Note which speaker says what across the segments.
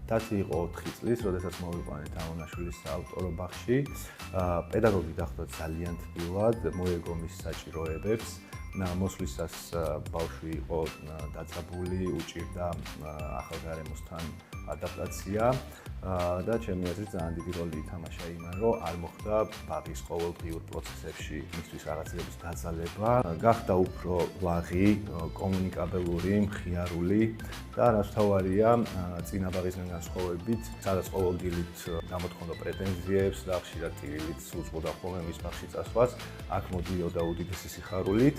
Speaker 1: დათი იყო 4 წლის, როდესაც მოვიყვანეთ ამონაშვილის საავტორო ბაღში. პედაგოგი დახვდა ძალიან თბილად, მოეგო მის საჭიროებებს. მოსვლისას ბავშვი იყო დაძაბული, უჭირდა ახალგარემოსთან ადაპტაცია და ჩემი აზრით ძალიან დიდი როლი ითამაშა იმან, რომ არ მოხდა ბაღის ყოველდღიურ პროცესებში მისთვის რაღაცების დაძალება, გახდა უფრო ლაღი, კომუნიკაბელური, მხიარული და რაც თავარია, წინა ბაღისგან განსხვავებით, სადაც ყოველდღიურად გამოთქონდა პრეტენზიებს და ხშირად ტირილით უწყობდა ხოლმე მის ბაღში წასვლას, აქ მოდიოდა უდიდესი სიხარულით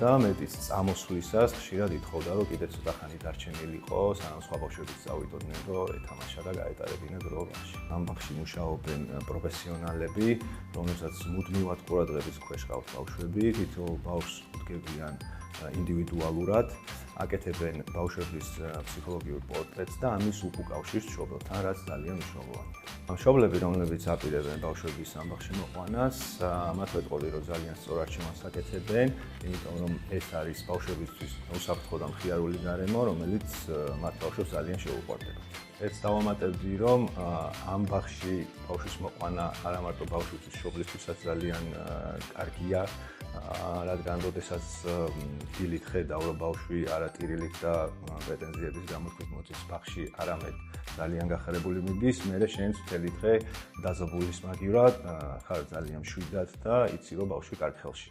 Speaker 1: და მეტიც წამოსვლისას ხშირად ითხოვდა, რომ კიდევ ცოტა ხანი დარჩენილიყო, სანამ სხვა ბავშვებიც წავიდოდნენ, რომ ეთამაშა და გაეტარებინა დრო ბაღში. ამ ბაღში მუშაობენ პროფესიონალები, რომელსაც მუდმივად ყურადღების ქვეშ ყავთ ბავშვები, თითოეულ ბავშვს უდგებიან ინდივიდუალურად, აკეთებენ ბავშვების ფსიქოლოგიურ პორტრეტს და ამის უკავშირს მშობელთან, რაც ძალიან მნიშვნელოვანია. მშობლები, რომლებიც აპირებენ ბავშვების ამ ბაღში მოყვანას, მათ ვეტყოდი, რომ ძალიან სწორ არჩევანს აკეთებენ, იმიტომ რომ ეს არის ბავშვებისთვის უსაფრთხო და მხიარული გარემო, რომელიც მათ ბავშვებს ძალიან შეუყვარდება. ეს დავამატებდი, რომ ამ ბაღში ბავშვის მოყვანა არა მარტო ბავშვისთვის, მშობლისთვისაც ძალიან კარგია, რადგან როდესაც დილით ხედავ, რომ ბავშვი არატირილით და პრეტენზიების გამოთქვით მოდის ბაღში, არამედ ძალიან გახარებული მიდის, მერე შენც მთელი დღე დაზაბულის მაგივრად, ხარ ძალიან მშვიდად და იცი, რომ ბავშვი კარგ ხელში.